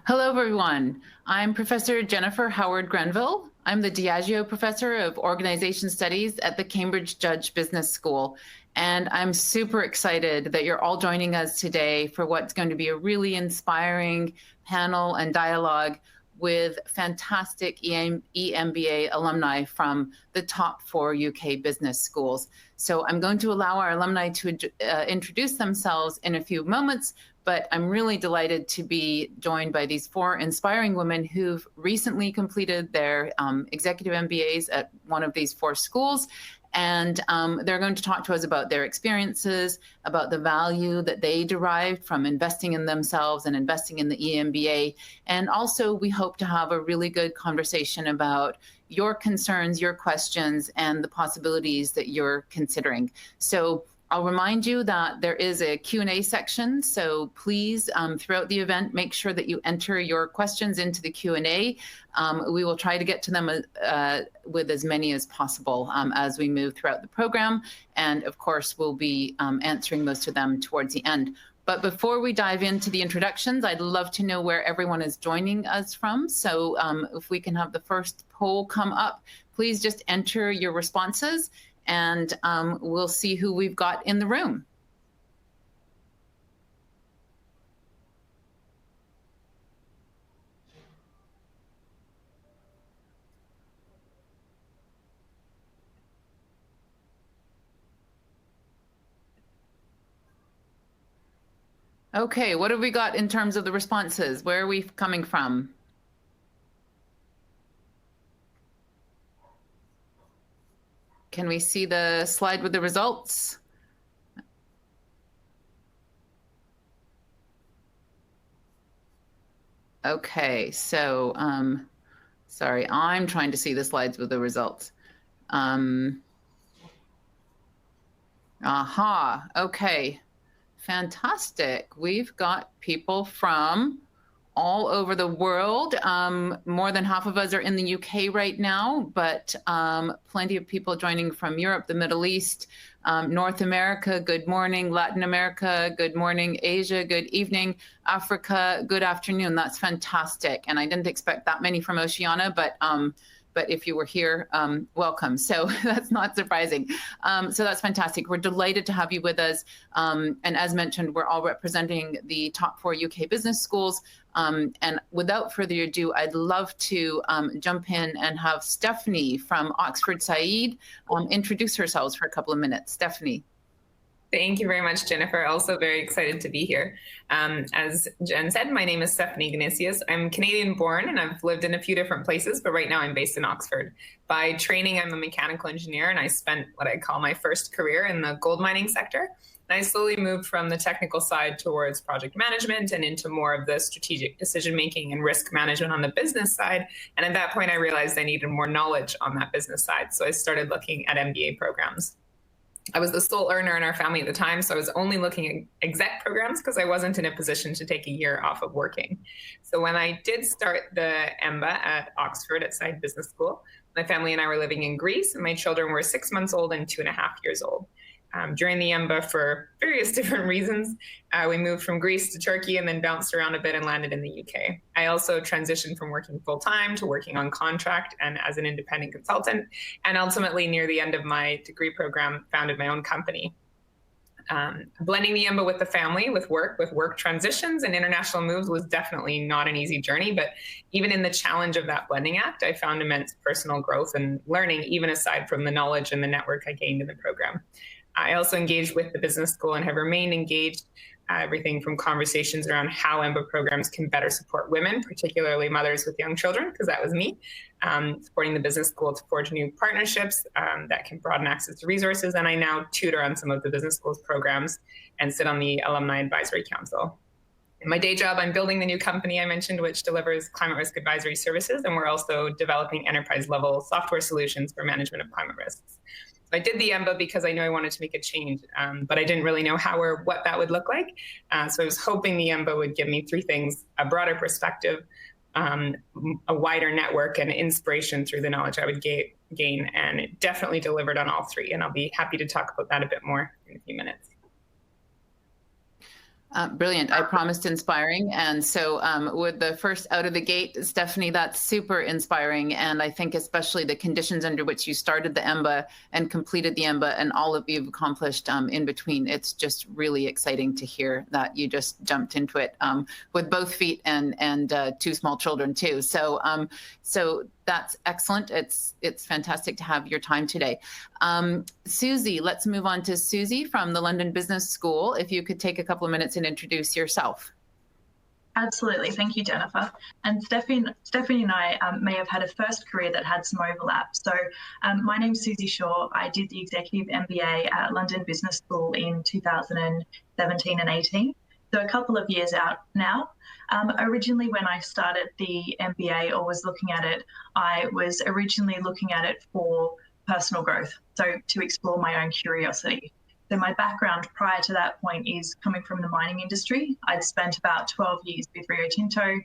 Hello, everyone. I'm Professor Jennifer Howard Grenville. I'm the Diageo Professor of Organization Studies at the Cambridge Judge Business School. And I'm super excited that you're all joining us today for what's going to be a really inspiring panel and dialogue with fantastic EMBA alumni from the top 4 UK business schools. So I'm going to allow our alumni to introduce themselves in a few moments, but I'm really delighted to be joined by these 4 inspiring women who've recently completed their executive MBAs at one of these 4 schools. And they're going to talk to us about their experiences, about the value that they derived from investing in themselves and investing in the EMBA. And also, we hope to have a really good conversation about your concerns, your questions, and the possibilities that you're considering. So I'll remind you that there is a Q&A section, so please, throughout the event, make sure that you enter your questions into the Q&A. We will try to get to them with as many as possible as we move throughout the program, and of course, we'll be answering most of them towards the end. But before we dive into the introductions, I'd love to know where everyone is joining us from. So if we can have the first poll come up, please just enter your responses, and we'll see who we've got in the room. Okay, what have we got in terms of the responses? Where are we coming from? Can we see the slide with the results? Okay, so sorry, I'm trying to see the slides with the results. Okay, fantastic. We've got people from all over the world. More than half of us are in the UK right now, but plenty of people joining from Europe, the Middle East, North America, good morning, Latin America, good morning, Asia, good evening, Africa, good afternoon. That's fantastic. And I didn't expect that many from Oceania, but if you were here, welcome. So that's not surprising. So that's fantastic. We're delighted to have you with us. And as mentioned, we're all representing the top 4 UK business schools. And without further ado, I'd love to jump in and have Stephanie from Oxford Saïd introduce herself for a couple of minutes. Stephanie. Thank you very much, Jennifer. Also very excited to be here. As Jen said, my name is Stephanie Ignisius. I'm Canadian born and I've lived in a few different places, but right now I'm based in Oxford. By training, I'm a mechanical engineer and I spent what I call my first career in the gold mining sector. And I slowly moved from the technical side towards project management and into more of the strategic decision-making and risk management on the business side. And at that point, I realized I needed more knowledge on that business side. So I started looking at MBA programs. I was the sole earner in our family at the time, so I was only looking at exec programs because I wasn't in a position to take a year off of working. So when I did start the EMBA at Oxford at Saïd Business School, my family and I were living in Greece, and my children were 6 months old and 2.5 years old. During the EMBA, for various different reasons, we moved from Greece to Turkey and then bounced around a bit and landed in the UK. I also transitioned from working full-time to working on contract and as an independent consultant, and ultimately near the end of my degree program, founded my own company. Blending the EMBA with the family, with work transitions and international moves was definitely not an easy journey, but even in the challenge of that blending act, I found immense personal growth and learning, even aside from the knowledge and the network I gained in the program. I also engaged with the business school and have remained engaged, everything from conversations around how EMBA programs can better support women, particularly mothers with young children, because that was me, supporting the business school to forge new partnerships that can broaden access to resources. And I now tutor on some of the business school's programs and sit on the Alumni Advisory Council. In my day job, I'm building the new company I mentioned, which delivers climate risk advisory services, and we're also developing enterprise-level software solutions for management of climate risks. I did the EMBA because I knew I wanted to make a change, but I didn't really know how or what that would look like. So I was hoping the EMBA would give me 3 things: a broader perspective, a wider network, and inspiration through the knowledge I would gain. And it definitely delivered on all 3. And I'll be happy to talk about that a bit more in a few minutes. Brilliant. I promised inspiring. And so with the first out of the gate, Stephanie, that's super inspiring. And I think especially the conditions under which you started the EMBA and completed the EMBA and all of you've accomplished in between, it's just really exciting to hear that you just jumped into it with both feet and two small children too. So so that's excellent. It's fantastic to have your time today. Susie, let's move on to Susie from the London Business School. If you could take a couple of minutes and introduce yourself. Absolutely. Thank you, Jennifer. And Stephanie and I may have had a first career that had some overlap. So my name's Susie Shaw. I did the Executive MBA at London Business School in 2017 and 18. So a couple of years out now. Originally, when I started the MBA or was looking at it, I was originally looking at it for personal growth, so to explore my own curiosity. So my background prior to that point is coming from the mining industry. I'd spent about 12 years with Rio Tinto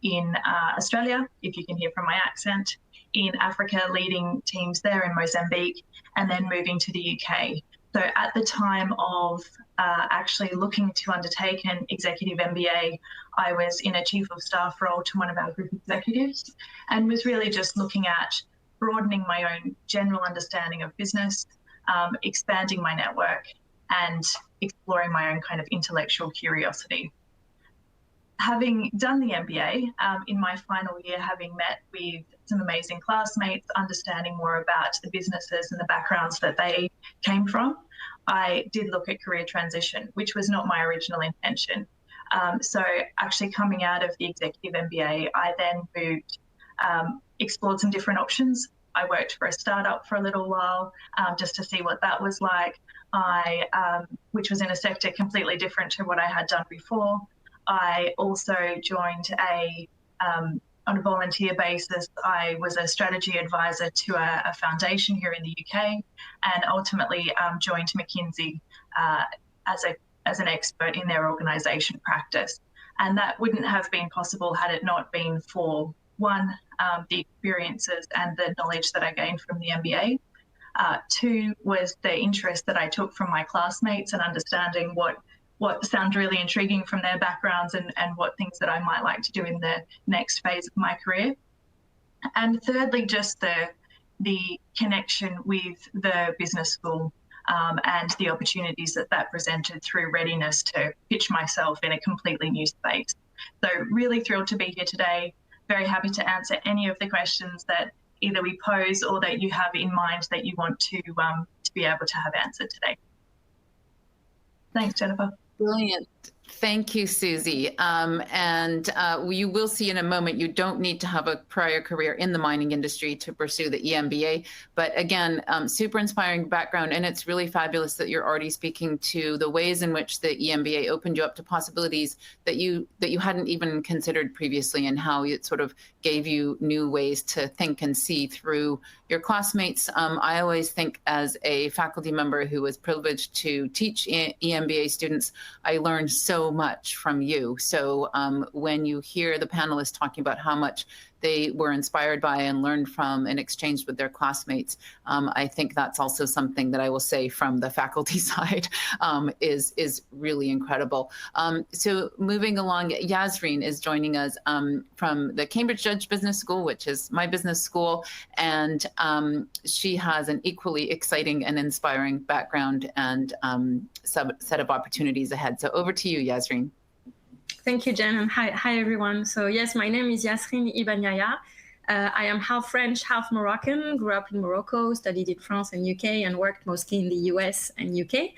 in Australia, if you can hear from my accent, in Africa, leading teams there in Mozambique, and then moving to the UK. So at the time of actually looking to undertake an executive MBA, I was in a chief of staff role to one of our group executives and was really just looking at broadening my own general understanding of business, expanding my network and exploring my own kind of intellectual curiosity. Having done the MBA, in my final year, having met with some amazing classmates, understanding more about the businesses and the backgrounds that they came from, I did look at career transition, which was not my original intention. So actually coming out of the executive MBA, I then moved, explored some different options. I worked for a startup for a little while just to see what that was like, which was in a sector completely different to what I had done before. I also joined on a volunteer basis. I was a strategy advisor to a foundation here in the UK, and ultimately joined McKinsey as an expert in their organisation practice. And that wouldn't have been possible had it not been for, one, the experiences and the knowledge that I gained from the MBA. Two was the interest that I took from my classmates and understanding what sound really intriguing from their backgrounds and what things that I might like to do in the next phase of my career. And thirdly, just the connection with the business school and the opportunities that presented through readiness to pitch myself in a completely new space. So really thrilled to be here today. Very happy to answer any of the questions that either we pose or that you have in mind that you want to be able to have answered today. Thanks, Jennifer. Brilliant. Thank you, Susie. And you will see in a moment, you don't need to have a prior career in the mining industry to pursue the EMBA. But again, super inspiring background. And it's really fabulous that you're already speaking to the ways in which the EMBA opened you up to possibilities that you hadn't even considered previously, and how it sort of gave you new ways to think and see through your classmates. I always think as a faculty member who was privileged to teach EMBA students, I learned so much from you. So when you hear the panelists talking about how much they were inspired by and learned from and exchanged with their classmates, I think that's also something that I will say from the faculty side is really incredible. So moving along, Yasreen is joining us from the Cambridge Judge Business School, which is my business school, and she has an equally exciting and inspiring background and set of opportunities ahead. So over to you, Yasreen. Thank you, Jen, and hi everyone. So yes, my name is Yasreen Ibn Yahya. I am half French, half Moroccan, grew up in Morocco, studied in France and UK, and worked mostly in the US and UK.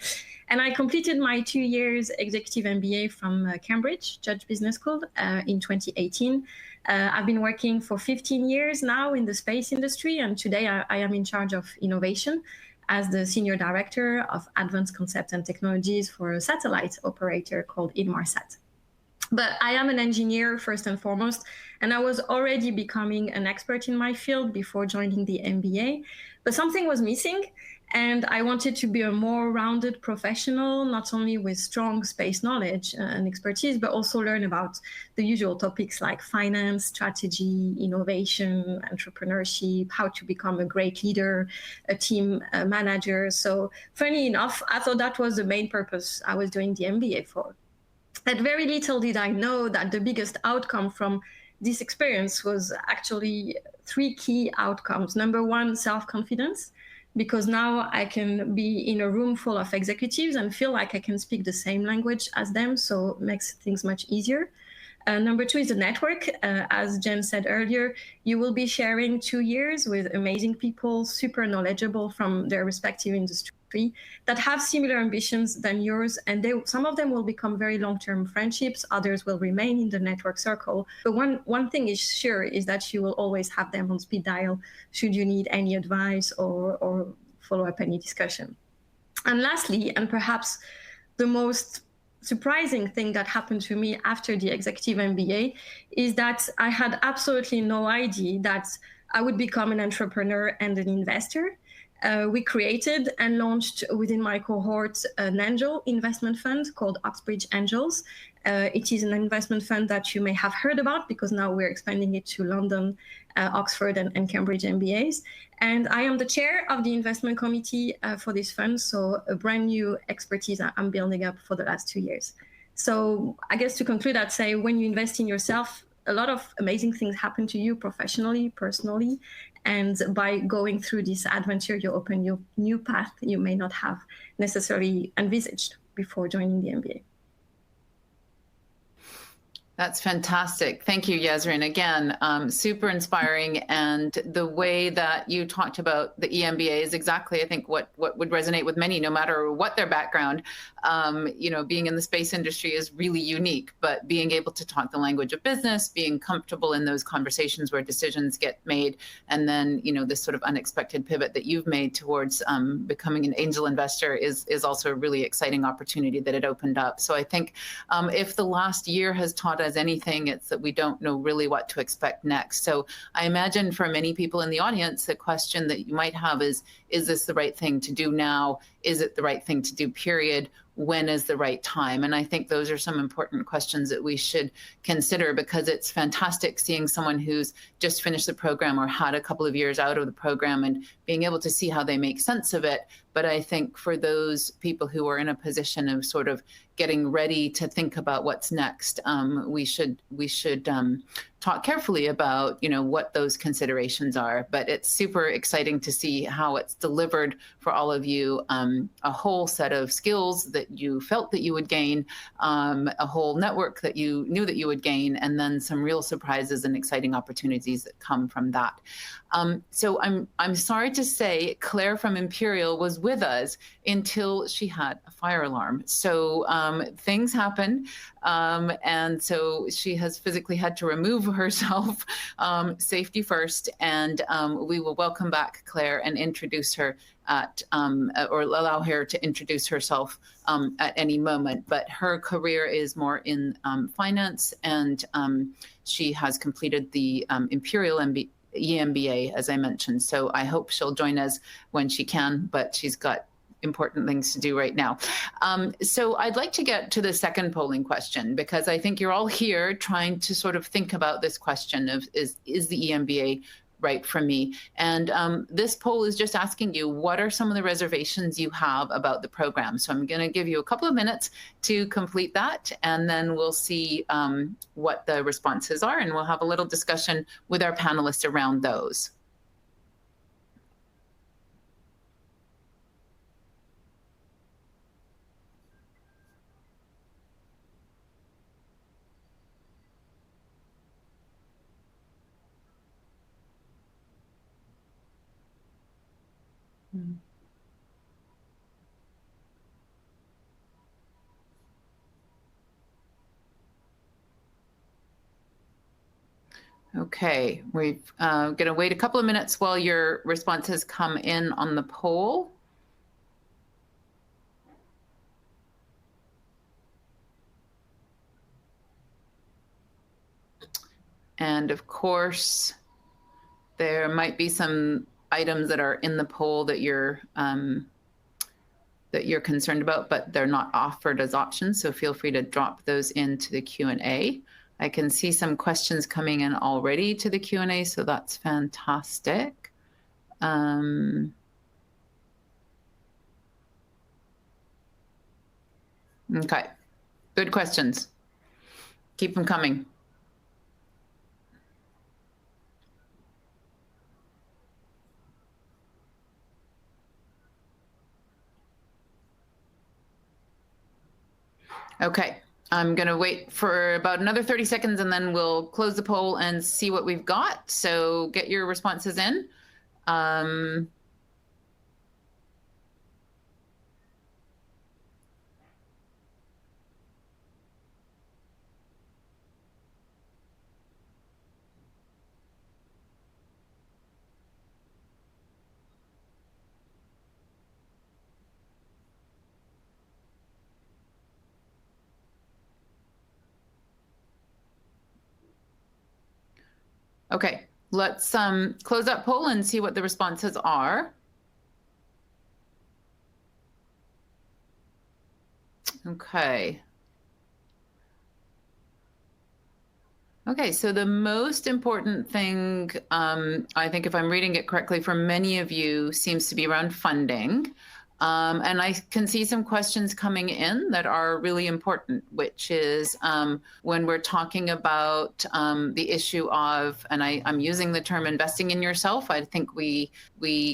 And I completed my 2 years executive MBA from Cambridge Judge Business School in 2018. I've been working for 15 years now in the space industry, and today I am in charge of innovation as the Senior Director of Advanced Concept and Technologies for a satellite operator called Inmarsat. But I am an engineer first and foremost, and I was already becoming an expert in my field before joining the MBA, but something was missing, and I wanted to be a more rounded professional, not only with strong space knowledge and expertise, but also learn about the usual topics like finance, strategy, innovation, entrepreneurship, how to become a great leader, a team manager. So funny enough, I thought that was the main purpose I was doing the MBA for. And very little did I know that the biggest outcome from this experience was actually three key outcomes. Number one, self-confidence, because now I can be in a room full of executives and feel like I can speak the same language as them, so it makes things much easier. Number two is the network. As Jen said earlier, you will be sharing 2 years with amazing people, super knowledgeable from their respective industry, that have similar ambitions than yours. And some of them will become very long-term friendships, others will remain in the network circle. But one thing is sure is that you will always have them on speed dial should you need any advice or follow up any discussion. And lastly, and perhaps the most surprising thing that happened to me after the executive MBA is that I had absolutely no idea that I would become an entrepreneur and an investor. We created and launched within my cohort an angel investment fund called Oxbridge Angels. It is an investment fund that you may have heard about because now we're expanding it to London, Oxford and Cambridge MBAs. And I am the chair of the investment committee for this fund. So a brand new expertise I'm building up for the last 2 years. So I guess to conclude, I'd say when you invest in yourself, a lot of amazing things happen to you professionally, personally. And by going through this adventure, you open your new path you may not have necessarily envisaged before joining the MBA. That's fantastic. Thank you, Yasrin. Again, super inspiring. And the way that you talked about the EMBA is exactly, I think, what would resonate with many, no matter what their background. Being in the space industry is really unique, but being able to talk the language of business, being comfortable in those conversations where decisions get made, and then, this sort of unexpected pivot that you've made towards becoming an angel investor is also a really exciting opportunity that it opened up. So I think if the last year has taught us anything, it's that we don't know really what to expect next. So I imagine for many people in the audience, the question that you might have is this the right thing to do now? Is it the right thing to do, period? When is the right time? And I think those are some important questions that we should consider, because it's fantastic seeing someone who's just finished the program or had a couple of years out of the program and being able to see how they make sense of it. But I think for those people who are in a position of sort of getting ready to think about what's next, we should talk carefully about what those considerations are. But it's super exciting to see how it's delivered for all of you, a whole set of skills that you felt that you would gain, a whole network that you knew that you would gain, and then some real surprises and exciting opportunities that come from that. So I'm sorry to say Claire from Imperial was with us until she had a fire alarm. So things happen. And so she has physically had to remove herself, safety first. And we will welcome back Claire and introduce her or allow her to introduce herself at any moment. But her career is more in finance, and she has completed the Imperial EMBA, as I mentioned. So I hope she'll join us when she can, but she's got important things to do right now. So I'd like to get to the second polling question, because I think you're all here trying to sort of think about this question of is the EMBA right for me? And this poll is just asking you, what are some of the reservations you have about the program? So I'm going to give you a couple of minutes to complete that, and then we'll see what the responses are, and we'll have a little discussion with our panelists around those. Okay, we're going to wait a couple of minutes while your responses come in on the poll. And of course, there might be some items that are in the poll that you're concerned about, but they're not offered as options. So feel free to drop those into the Q&A. I can see some questions coming in already to the Q&A, so that's fantastic. Okay. Good questions. Keep them coming. Okay, I'm going to wait for about another 30 seconds and then we'll close the poll and see what we've got. So get your responses in. Okay, let's close that poll and see what the responses are. Okay. Okay, so the most important thing, I think if I'm reading it correctly, for many of you seems to be around funding. And I can see some questions coming in that are really important, which is when we're talking about the issue of, and I'm using the term investing in yourself, I think we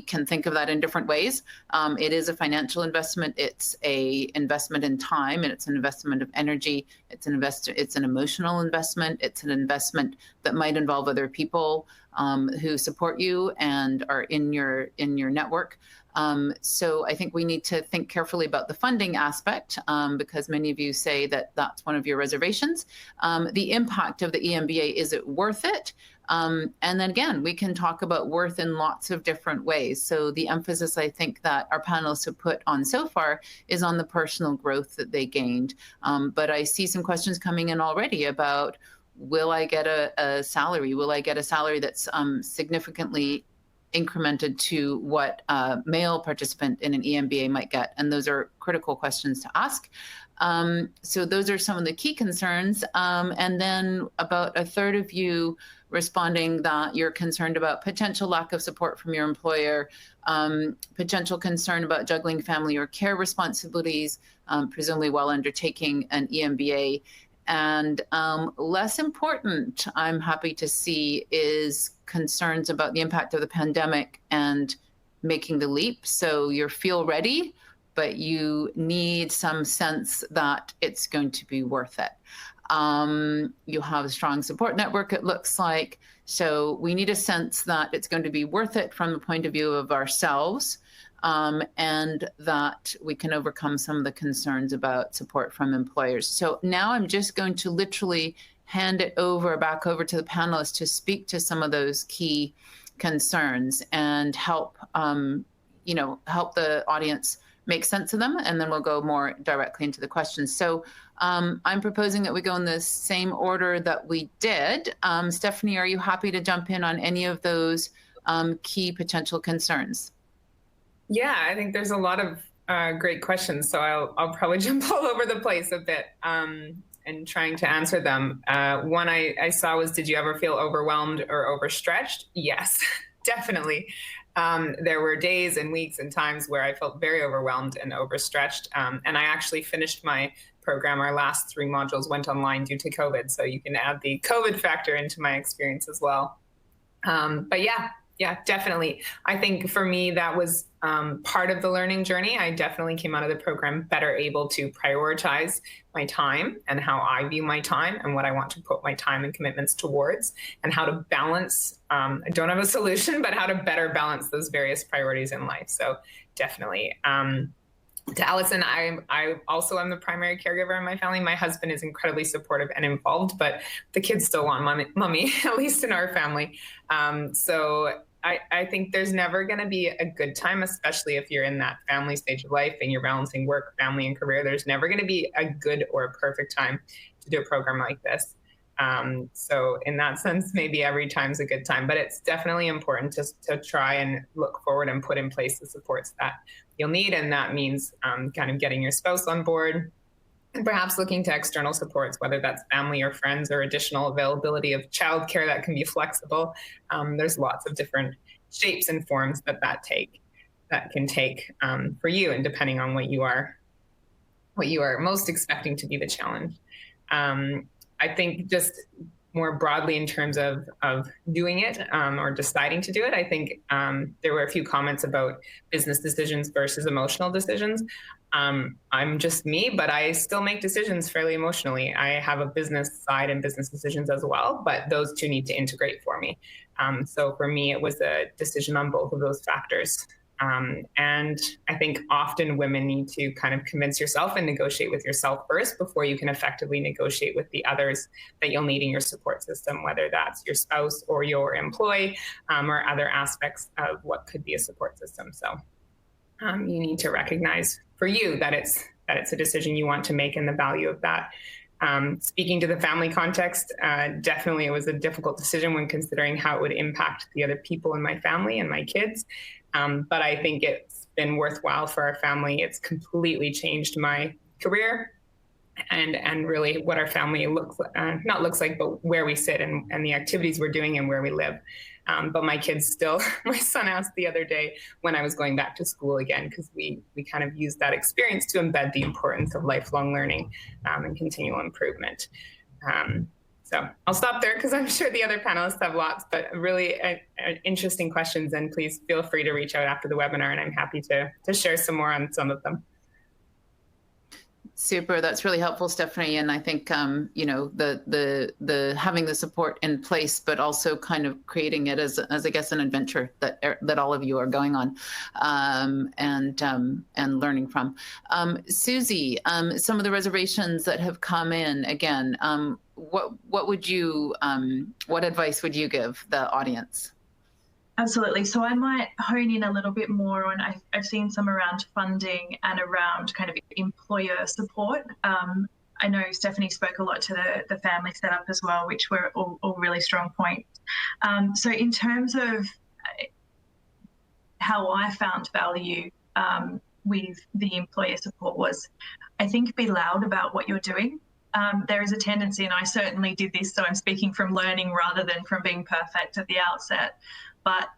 can think of that in different ways. It is a financial investment, it's a investment in time, and it's an investment of energy, it's an emotional investment, it's an investment that might involve other people who support you and are in your network. So I think we need to think carefully about the funding aspect because many of you say that that's one of your reservations. The impact of the EMBA, is it worth it? And then again, we can talk about worth in lots of different ways. So the emphasis I think that our panelists have put on so far is on the personal growth that they gained. But I see some questions coming in already about, will I get a salary? Will I get a salary that's significantly incremented to what a male participant in an EMBA might get? And those are critical questions to ask. So those are some of the key concerns. And then about a third of you responding that you're concerned about potential lack of support from your employer, potential concern about juggling family or care responsibilities, presumably while undertaking an EMBA. And less important, I'm happy to see, is concerns about the impact of the pandemic and making the leap. So you feel ready, but you need some sense that it's going to be worth it. You have a strong support network, it looks like. So we need a sense that it's going to be worth it from the point of view of ourselves, and that we can overcome some of the concerns about support from employers. So now I'm just going to literally hand it back over to the panelists to speak to some of those key concerns and help, help the audience make sense of them, and then we'll go more directly into the questions. So I'm proposing that we go in the same order that we did. Stephanie, are you happy to jump in on any of those key potential concerns? Yeah, I think there's a lot of great questions, so I'll probably jump all over the place a bit and trying to answer them. One I saw was, did you ever feel overwhelmed or overstretched? Yes, definitely. There were days and weeks and times where I felt very overwhelmed and overstretched. And I actually finished my program. Our last 3 modules went online due to COVID. So you can add the COVID factor into my experience as well. But yeah, definitely. I think for me, that was part of the learning journey. I definitely came out of the program better able to prioritize my time and how I view my time and what I want to put my time and commitments towards, and how to balance. I don't have a solution, but how to better balance those various priorities in life. So definitely. To Allison, I also am the primary caregiver in my family. My husband is incredibly supportive and involved, but the kids still want mommy, at least in our family. So I think there's never going to be a good time, especially if you're in that family stage of life and you're balancing work, family, and career. There's never going to be a good or a perfect time to do a program like this. So in that sense, maybe every time's a good time, but it's definitely important to try and look forward and put in place the supports that you'll need. And that means kind of getting your spouse on board and perhaps looking to external supports, whether that's family or friends or additional availability of childcare that can be flexible. There's lots of different shapes and forms that can take for you, and depending on what you are what you are most expecting to be the challenge. I think just more broadly in terms of doing it or deciding to do it, I think there were a few comments about business decisions versus emotional decisions. I'm just me, but I still make decisions fairly emotionally. I have a business side and business decisions as well, but those two need to integrate for me. So for me, it was a decision on both of those factors. And I think often women need to kind of convince yourself and negotiate with yourself first before you can effectively negotiate with the others that you'll need in your support system, whether that's your spouse or your employee or other aspects of what could be a support system. So you need to recognize for you that it's a decision you want to make and the value of that. Speaking to the family context, definitely it was a difficult decision when considering how it would impact the other people in my family and my kids. But I think it's been worthwhile for our family. It's completely changed my career and really what our family not looks like, but where we sit and the activities we're doing and where we live. But my kids still, my son asked the other day when I was going back to school again, because we kind of used that experience to embed the importance of lifelong learning and continual improvement. So I'll stop there because I'm sure the other panelists have lots, but really interesting questions. And please feel free to reach out after the webinar, and I'm happy to share some more on some of them. Super, that's really helpful, Stephanie. And I think you know, the having the support in place, but also kind of creating it as I guess an adventure that all of you are going on and learning from. Susie, some of the reservations that have come in again. What would you what advice would you give the audience? Absolutely. So I might hone in a little bit more on, I've seen some around funding and around kind of employer support. I know Stephanie spoke a lot to the family setup as well, which were all really strong points. So in terms of how I found value with the employer support was, I think, be loud about what you're doing. There is a tendency, and I certainly did this, so I'm speaking from learning rather than from being perfect at the outset. But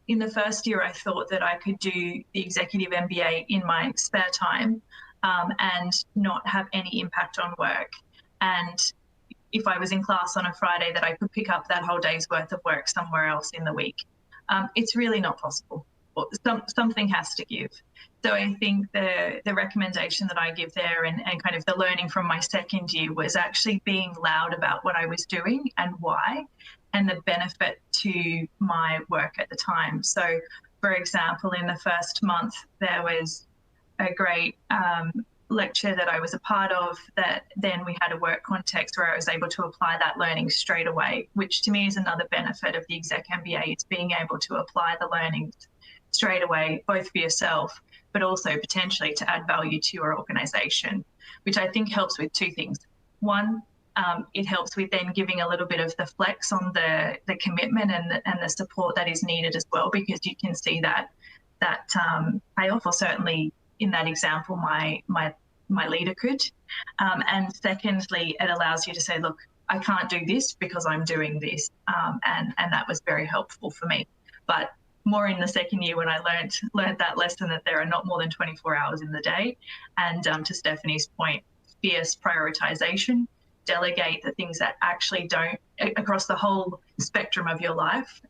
in the first year, I thought that I could do the executive MBA in my spare time and not have any impact on work. And if I was in class on a Friday, that I could pick up that whole day's worth of work somewhere else in the week. It's really not possible. Something has to give. So I think the recommendation that I give there and kind of the learning from my second year was actually being loud about what I was doing and why, and the benefit to my work at the time. So, for example, in the first month, there was a great lecture that I was a part of that then we had a work context where I was able to apply that learning straight away, which to me is another benefit of the exec MBA. It's being able to apply the learning straight away, both for yourself, but also potentially to add value to your organization, which I think helps with two things. One, it helps with then giving a little bit of the flex on the commitment and the support that is needed as well, because you can see that payoff, or certainly in that example, my leader could. And secondly, it allows you to say, look, I can't do this because I'm doing this. And that was very helpful for me. But more in the second year when I learned that lesson that there are not more than 24 hours in the day. And to Stephanie's point, fierce prioritization, delegate the things that actually don't, across the whole spectrum of your life,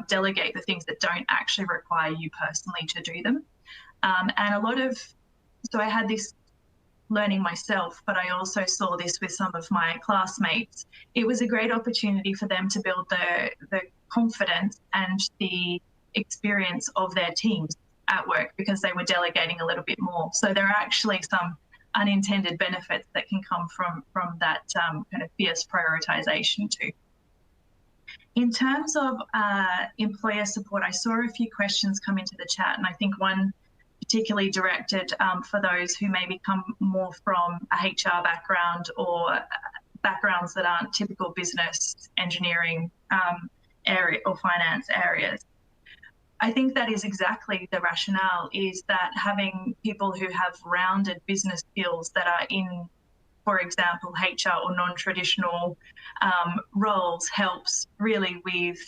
delegate the things that don't actually require you personally to do them. And so I had this learning myself, but I also saw this with some of my classmates. It was a great opportunity for them to build the confidence and the experience of their teams at work because they were delegating a little bit more. So there are actually some unintended benefits that can come from that kind of fierce prioritization too. In terms of employer support, I saw a few questions come into the chat, and I think one particularly directed for those who maybe come more from a HR background or backgrounds that aren't typical business, engineering area or finance areas. I think that is exactly the rationale, is that having people who have rounded business skills that are in, for example, HR or non-traditional roles helps really with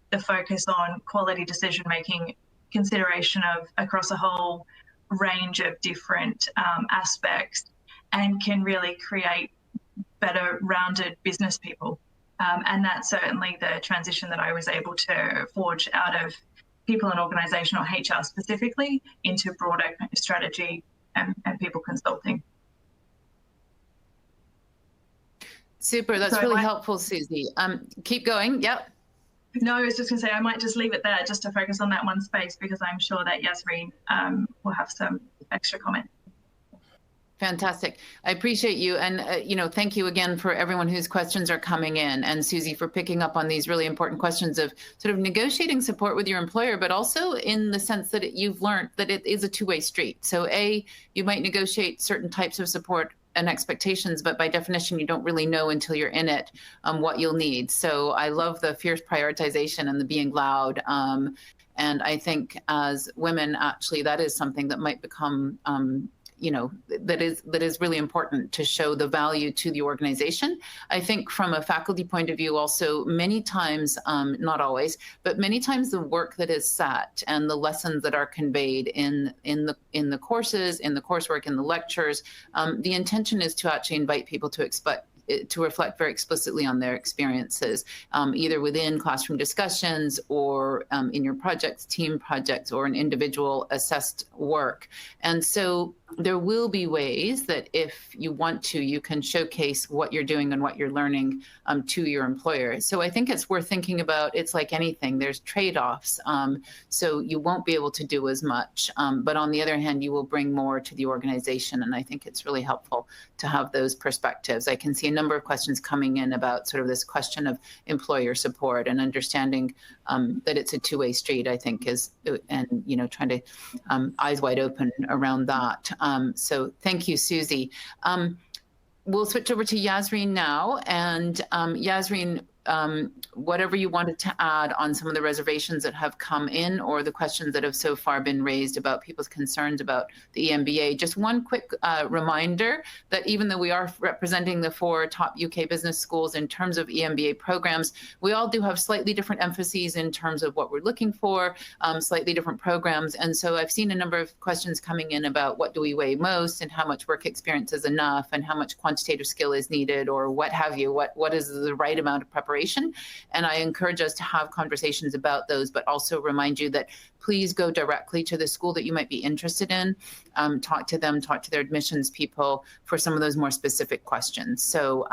the focus on quality decision-making, consideration of across a whole range of different aspects and can really create better rounded business people. And that's certainly the transition that I was able to forge out of people and organisation, or HR specifically, into broader strategy and people consulting. Super, that's really helpful, Susie. Keep going, yep. No, I was just going to say I might just leave it there just to focus on that one space, because I'm sure that Yasreen will have some extra comment. Fantastic. I appreciate you. And, thank you again for everyone whose questions are coming in, and Susie for picking up on these really important questions of sort of negotiating support with your employer, but also in the sense that you've learned that it is a two-way street. So you might negotiate certain types of support and expectations, but by definition, you don't really know until you're in it what you'll need. So I love the fierce prioritization and the being loud. And I think as women, actually, that is something that might become that is really important to show the value to the organization. I think from a faculty point of view, also many times, not always, but many times the work that is set and the lessons that are conveyed in the courses, in the coursework, in the lectures, the intention is to actually invite people to reflect very explicitly on their experiences, either within classroom discussions or in your projects, team projects, or an individual assessed work. And so there will be ways that if you want to, you can showcase what you're doing and what you're learning to your employer. So I think it's worth thinking about. It's like anything, there's trade-offs. So you won't be able to do as much, but on the other hand, you will bring more to the organization. And I think it's really helpful to have those perspectives. I can see a number of questions coming in about sort of this question of employer support and understanding that it's a two-way street, I think, and trying to eyes wide open around that. So thank you, Susie. We'll switch over to Yasreen now. And Yasreen, whatever you wanted to add on some of the reservations that have come in or the questions that have so far been raised about people's concerns about the EMBA. Just one quick reminder that even though we are representing the 4 top UK business schools in terms of EMBA programs, we all do have slightly different emphases in terms of what we're looking for, slightly different programs. And so I've seen a number of questions coming in about what do we weigh most and how much work experience is enough and how much quantitative skill is needed or what have you, what is the right amount of preparation. And I encourage us to have conversations about those, but also remind you that please go directly to the school that you might be interested in, talk to them, talk to their admissions people for some of those more specific questions. So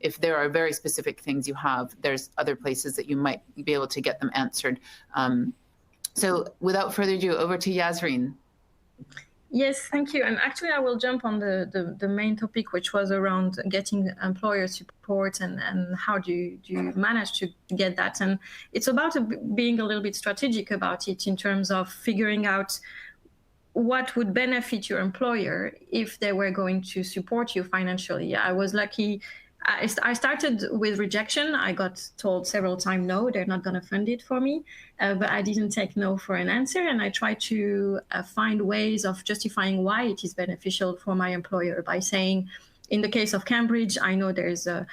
if there are very specific things you have, there's other places that you might be able to get them answered. So without further ado, over to Yasreen. Yes, thank you. And actually, I will jump on the main topic, which was around getting employer support and how do you manage to get that. And it's about being a little bit strategic about it in terms of figuring out what would benefit your employer if they were going to support you financially. I was lucky. I started with rejection. I got told several times, no, they're not going to fund it for me. But I didn't take no for an answer. And I tried to find ways of justifying why it is beneficial for my employer by saying, in the case of Cambridge, I know there's a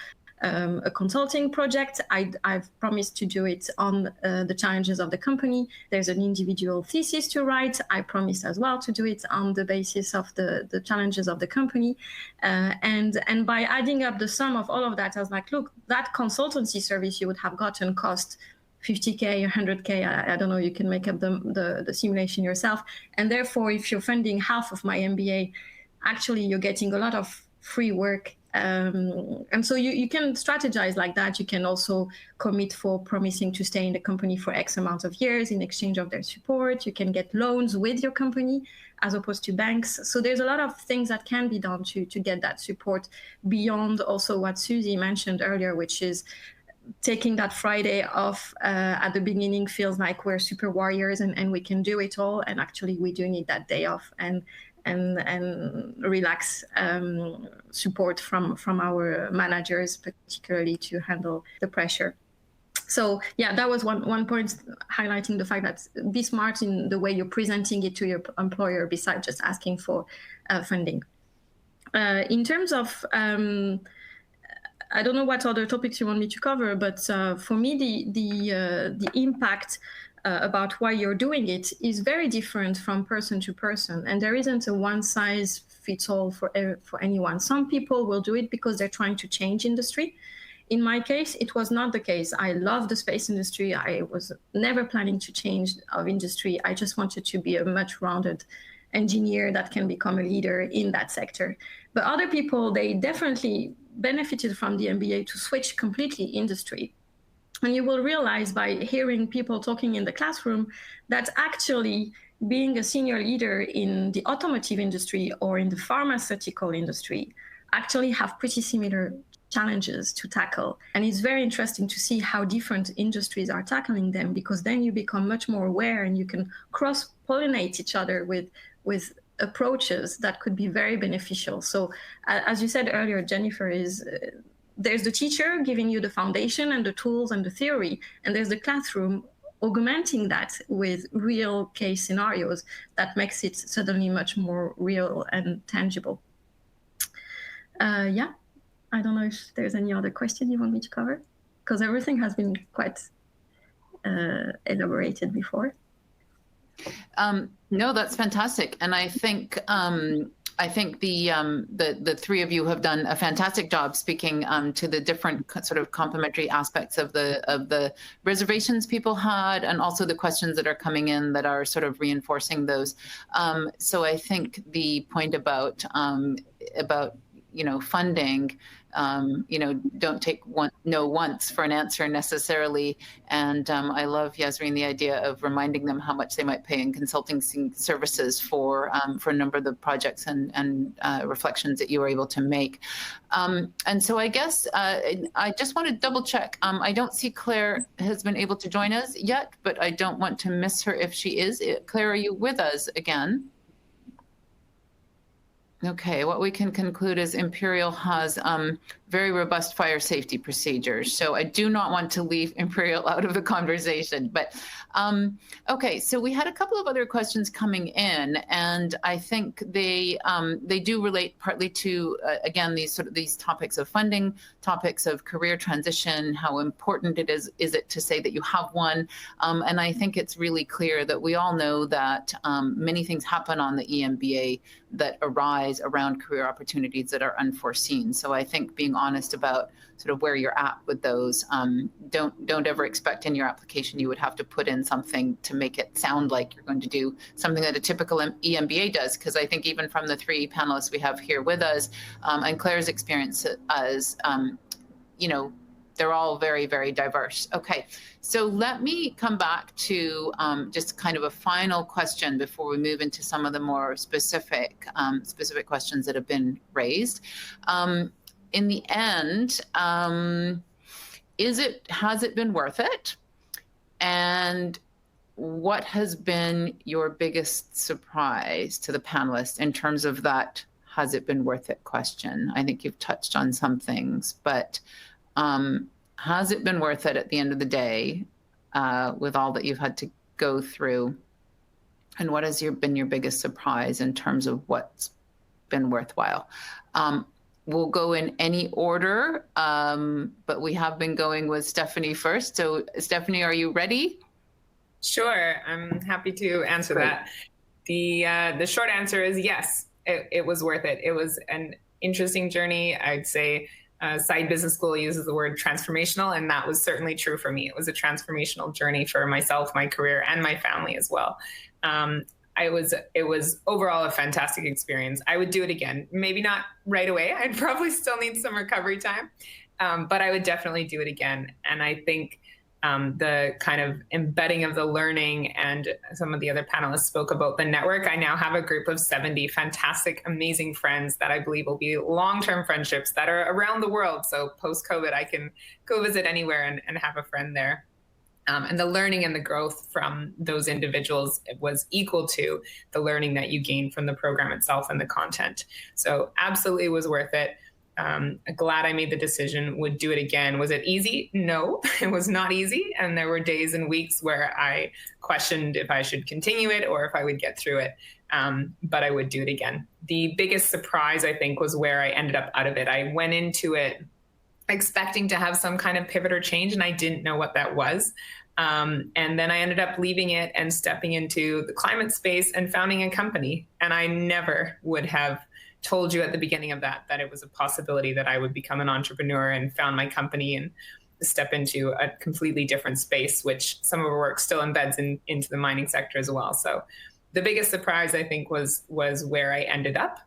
consulting project. I've promised to do it on the challenges of the company. There's an individual thesis to write. I promised as well to do it on the basis of the challenges of the company. And by adding up the sum of all of that, I was like, look, that consultancy service you would have gotten cost 50K, 100K, I don't know, you can make up the simulation yourself. And therefore, if you're funding half of my MBA, actually you're getting a lot of free work. And so you can strategize like that. You can also commit for promising to stay in the company for X amount of years in exchange of their support. You can get loans with your company as opposed to banks. So there's a lot of things that can be done to get that support beyond also what Susie mentioned earlier, which is taking that Friday off at the beginning feels like we're super warriors and we can do it all. And actually we do need that day off and relax support from our managers, particularly to handle the pressure. So yeah, that was one point, highlighting the fact that be smart in the way you're presenting it to your employer besides just asking for funding. In terms of, I don't know what other topics you want me to cover, but for me, the impact about why you're doing it is very different from person to person. And there isn't a one size fits all for anyone. Some people will do it because they're trying to change industry. In my case, it was not the case. I love the space industry. I was never planning to change of industry. I just wanted to be a much rounded engineer that can become a leader in that sector. But other people, they definitely benefited from the MBA to switch completely industry. And you will realize by hearing people talking in the classroom that actually being a senior leader in the automotive industry or in the pharmaceutical industry actually have pretty similar challenges to tackle. And it's very interesting to see how different industries are tackling them, because then you become much more aware and you can cross-pollinate each other with approaches that could be very beneficial. So as you said earlier, Jennifer, there's the teacher giving you the foundation and the tools and the theory, and there's the classroom augmenting that with real case scenarios that makes it suddenly much more real and tangible. Yeah, I don't know if there's any other question you want me to cover, because everything has been quite elaborated before. No, that's fantastic, and I think the three of you have done a fantastic job speaking to the different sort of complementary aspects of the reservations people had, and also the questions that are coming in that are sort of reinforcing those. So I think the point about funding, don't take no once for an answer necessarily. And I love, Yasreen, the idea of reminding them how much they might pay in consulting services for a number of the projects and reflections that you were able to make. And so I guess I just want to double check. I don't see Claire has been able to join us yet, but I don't want to miss her if she is. Claire, are you with us again? Okay, what we can conclude is Imperial has very robust fire safety procedures. So I do not want to leave Imperial out of the conversation. But okay, so we had a couple of other questions coming in, and I think they do relate partly to again these topics of funding, topics of career transition, how important is it to say that you have one, and I think it's really clear that we all know that many things happen on the EMBA that arise around career opportunities that are unforeseen. So I think being honest about sort of where you're at with those, don't ever expect in your application you would have to put in something to make it sound like you're going to do something that a typical EMBA does, because I think even from the three panelists we have here with us, and Claire's experience as, they're all very, very diverse. Okay, so let me come back to just kind of a final question before we move into some of the more specific questions that have been raised. In the end, has it been worth it? And what has been your biggest surprise to the panelists in terms of that has it been worth it question? I think you've touched on some things, but has it been worth it at the end of the day with all that you've had to go through? And what has been your biggest surprise in terms of what's been worthwhile? We'll go in any order, but we have been going with Stephanie first. So Stephanie, are you ready? Sure, I'm happy to answer Great. that. The short answer is yes, it was worth it. It was an interesting journey. I'd say Saïd Business School uses the word transformational, and that was certainly true for me. It was a transformational journey for myself, my career, and my family as well. It was overall a fantastic experience. I would do it again, maybe not right away. I'd probably still need some recovery time, but I would definitely do it again. And I think the kind of embedding of the learning, and some of the other panelists spoke about the network. I now have a group of 70 fantastic, amazing friends that I believe will be long-term friendships that are around the world. So post-COVID, I can go visit anywhere and have a friend there. And the learning and the growth from those individuals was equal to the learning that you gain from the program itself and the content. So absolutely was worth it. Glad I made the decision, would do it again. Was it easy? No, it was not easy. And there were days and weeks where I questioned if I should continue it or if I would get through it. But I would do it again. The biggest surprise, I think, was where I ended up out of it. I went into it expecting to have some kind of pivot or change, and I didn't know what that was. And then I ended up leaving it and stepping into the climate space and founding a company. And I never would have told you at the beginning of that it was a possibility that I would become an entrepreneur and found my company and step into a completely different space, which some of our work still embeds into the mining sector as well. So the biggest surprise, I think, was where I ended up.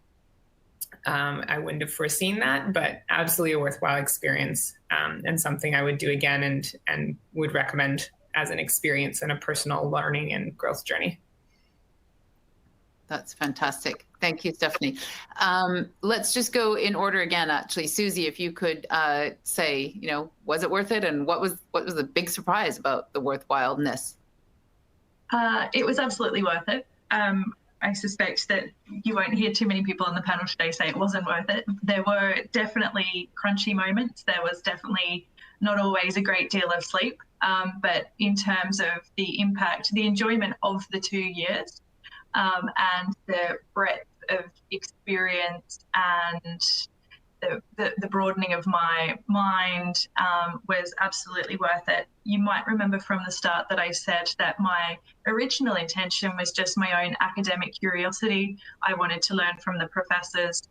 I wouldn't have foreseen that, but absolutely a worthwhile experience, and something I would do again and would recommend as an experience and a personal learning and growth journey. That's fantastic. Thank you, Stephanie. Let's just go in order again, actually. Susie, if you could say, was it worth it? And what was the big surprise about the worthwhileness? It was absolutely worth it. I suspect that you won't hear too many people on the panel today say it wasn't worth it. There were definitely crunchy moments. There was definitely not always a great deal of sleep. But in terms of the impact, the enjoyment of the 2 years, and the breadth of experience and the broadening of my mind was absolutely worth it. You might remember from the start that I said that my original intention was just my own academic curiosity. I wanted to learn from the professors,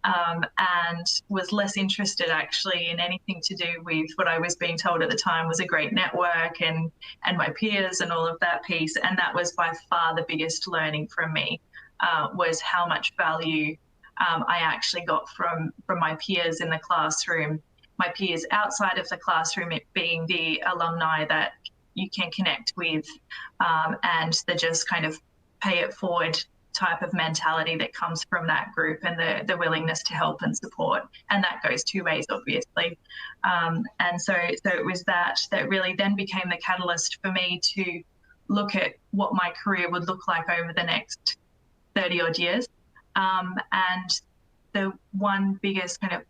and was less interested actually in anything to do with what I was being told at the time was a great network and my peers and all of that piece. And that was by far the biggest learning from me, was how much value I actually got from my peers in the classroom, my peers outside of the classroom, it being the alumni that you can connect with, and the just kind of pay it forward type of mentality that comes from that group, and the willingness to help and support. And that goes 2 ways, obviously. And so it was that really then became the catalyst for me to look at what my career would look like over the next 30 odd years. And the one biggest kind of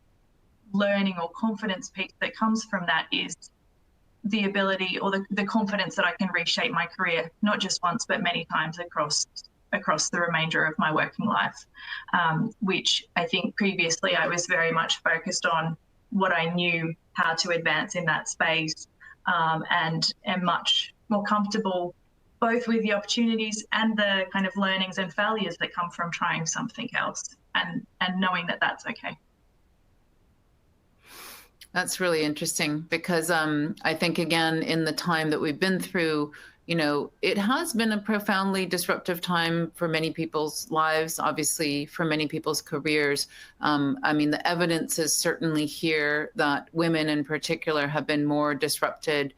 learning or confidence piece that comes from that is the ability or the confidence that I can reshape my career, not just once, but many times across the remainder of my working life, which I think previously I was very much focused on what I knew how to advance in that space, and am much more comfortable both with the opportunities and the kind of learnings and failures that come from trying something else, and knowing that that's okay. That's really interesting because I think, again, in the time that we've been through, it has been a profoundly disruptive time for many people's lives, obviously for many people's careers. I mean, the evidence is certainly here that women in particular have been more disrupted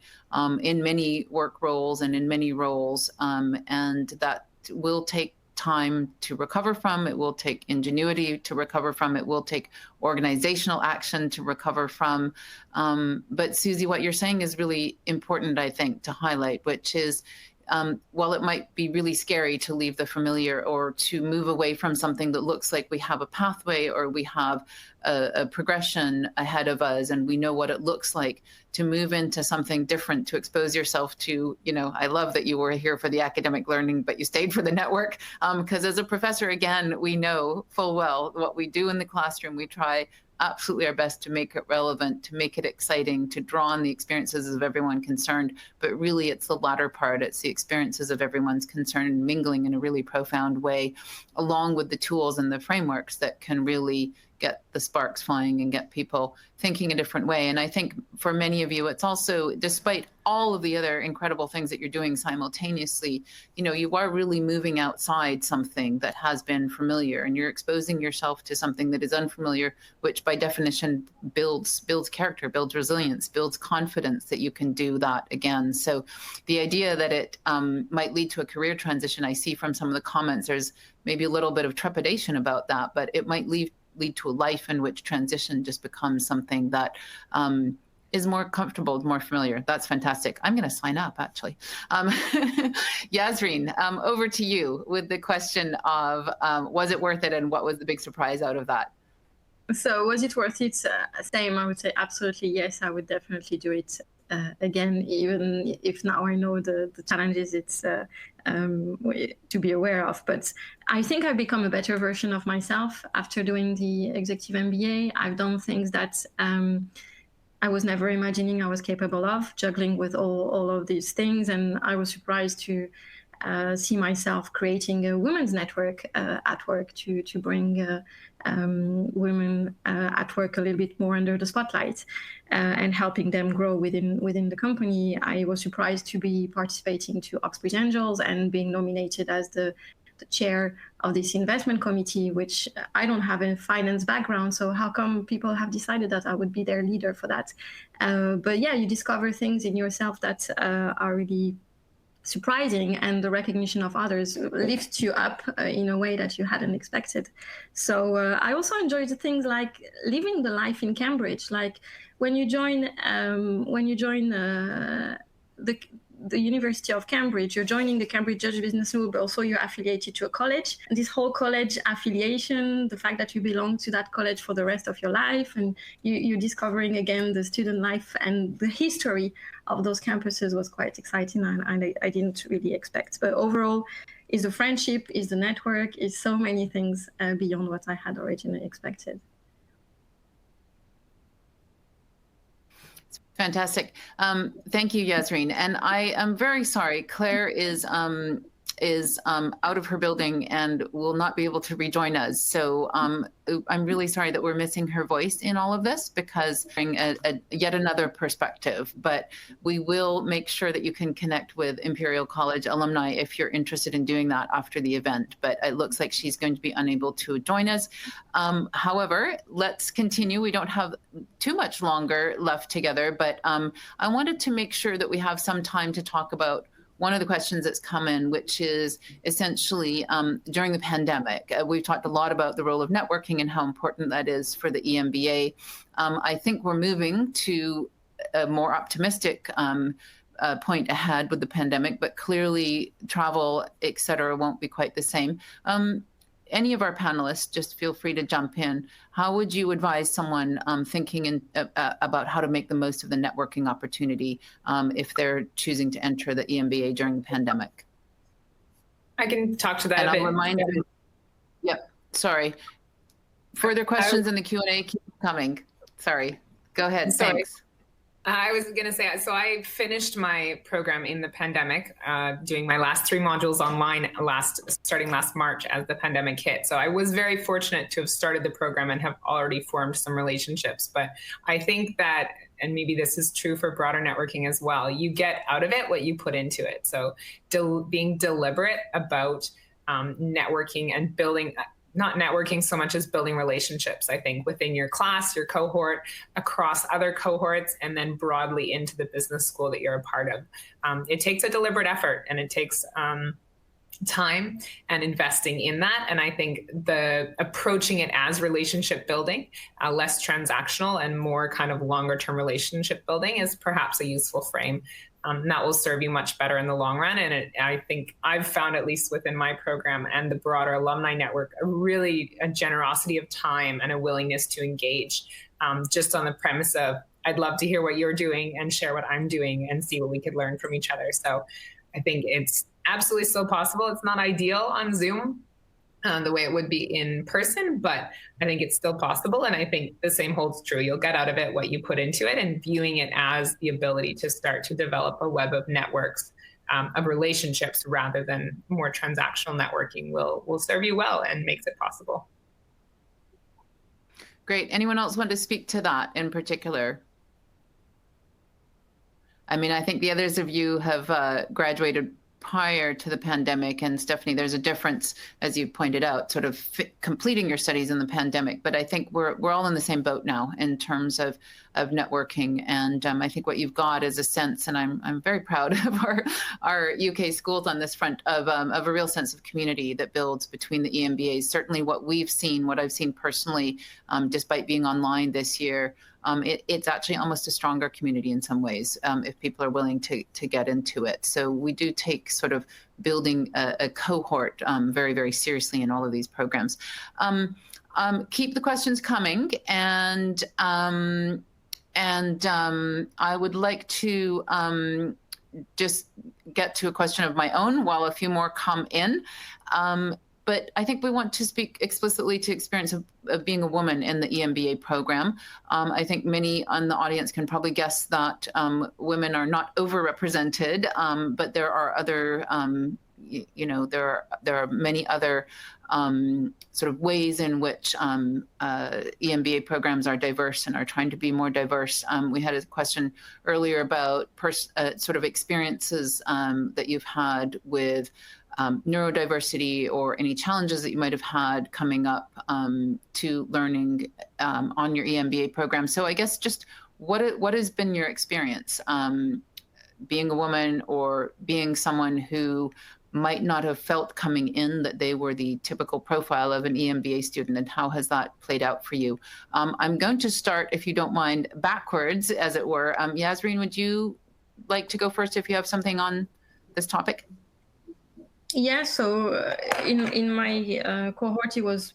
in many work roles and in many roles, and that will take time to recover from. It will take ingenuity to recover from. It will take organizational action to recover from. But Susie, what you're saying is really important, I think, to highlight, which is, while it might be really scary to leave the familiar or to move away from something that looks like we have a pathway or we have a progression ahead of us and we know what it looks like, to move into something different, to expose yourself to, I love that you were here for the academic learning, but you stayed for the network. Because as a professor, again, we know full well what we do in the classroom. We try absolutely our best to make it relevant, to make it exciting, to draw on the experiences of everyone concerned. But really, it's the latter part. It's the experiences of everyone's concerned mingling in a really profound way, along with the tools and the frameworks that can really get the sparks flying and get people thinking a different way. And I think for many of you, it's also, despite all of the other incredible things that you're doing simultaneously, you are really moving outside something that has been familiar, and you're exposing yourself to something that is unfamiliar, which by definition builds character, builds resilience, builds confidence that you can do that again. So the idea that it might lead to a career transition, I see from some of the comments, there's maybe a little bit of trepidation about that, but it might lead to a life in which transition just becomes something that is more comfortable, more familiar. That's fantastic. I'm going to sign up, actually. Yasreen, over to you with the question of, was it worth it, and what was the big surprise out of that? So was it worth it? Same, I would say absolutely yes. I would definitely do it again, even if now I know the challenges it's to be aware of. But I think I've become a better version of myself after doing the executive MBA. I've done things that I was never imagining I was capable of, juggling with all of these things. And I was surprised to see myself creating a women's network at work to bring women at work a little bit more under the spotlight and helping them grow within the company. I was surprised to be participating to Oxbridge Angels and being nominated as the chair of this investment committee, which I don't have a finance background. So how come people have decided that I would be their leader for that? But yeah, you discover things in yourself that are really surprising, and the recognition of others lifts you up in a way that you hadn't expected. So I also enjoyed the things like living the life in Cambridge. Like when you join the University of Cambridge, you're joining the Cambridge Judge Business School, but also you're affiliated to a college. And this whole college affiliation, the fact that you belong to that college for the rest of your life, and you're discovering again the student life and the history of those campuses was quite exciting, and I didn't really expect. But overall, is the friendship, is the network, is so many things beyond what I had originally expected. Fantastic. Thank you, Yasreen. And I am very sorry. Claire is out of her building and will not be able to rejoin us. So I'm really sorry that we're missing her voice in all of this, because bring yet another perspective. But we will make sure that you can connect with Imperial College alumni if you're interested in doing that after the event. But it looks like she's going to be unable to join us. However, let's continue. We don't have too much longer left together, but I wanted to make sure that we have some time to talk about one of the questions that's come in, which is essentially during the pandemic. We've talked a lot about the role of networking and how important that is for the EMBA. I think we're moving to a more optimistic point ahead with the pandemic, but clearly travel, et cetera, won't be quite the same. Any of our panelists, just feel free to jump in. How would you advise someone thinking about how to make the most of the networking opportunity if they're choosing to enter the EMBA during the pandemic? I can talk to that and a bit. I'll remind you. Yep, sorry. Further questions in the Q&A keep coming. Sorry, go ahead, thanks. I was going to say, so I finished my program in the pandemic, doing my last 3 modules online starting last March as the pandemic hit. So I was very fortunate to have started the program and have already formed some relationships. But I think that, and maybe this is true for broader networking as well, you get out of it what you put into it. So being deliberate about networking and building, not networking so much as building relationships, I think, within your class, your cohort, across other cohorts, and then broadly into the business school that you're a part of. It takes a deliberate effort, and it takes time and investing in that. And I think the approaching it as relationship building, less transactional and more kind of longer term relationship building is perhaps a useful frame. That will serve you much better in the long run. And I think I've found, at least within my program and the broader alumni network, a generosity of time and a willingness to engage, just on the premise of, I'd love to hear what you're doing and share what I'm doing and see what we could learn from each other. So I think it's absolutely still possible. It's not ideal on Zoom the way it would be in person, but I think it's still possible. And I think the same holds true. You'll get out of it what you put into it, and viewing it as the ability to start to develop a web of networks, of relationships, rather than more transactional networking will serve you well and makes it possible. Great. Anyone else want to speak to that in particular? I mean, I think the others of you have graduated prior to the pandemic, and Stephanie, there's a difference, as you pointed out, sort of completing your studies in the pandemic. But I think we're all in the same boat now in terms of networking, and I think what you've got is a sense, and I'm very proud of our UK schools on this front, of a real sense of community that builds between the EMBAs. Certainly, what I've seen personally, despite being online this year. It's actually almost a stronger community in some ways if people are willing to get into it. So we do take sort of building a cohort very, very seriously in all of these programs. Keep the questions coming, and I would like to just get to a question of my own while a few more come in. but I think we want to speak explicitly to experience of being a woman in the EMBA program. I think many in the audience can probably guess that women are not overrepresented, but there are other, there are many other sort of ways in which EMBA programs are diverse and are trying to be more diverse. We had a question earlier about sort of experiences that you've had with neurodiversity or any challenges that you might have had coming up to learning on your EMBA program. So I guess just what has been your experience being a woman or being someone who might not have felt coming in that they were the typical profile of an EMBA student, and how has that played out for you? I'm going to start, if you don't mind, backwards, as it were. Yasreen, would you like to go first if you have something on this topic? Yeah, so in my cohort, it was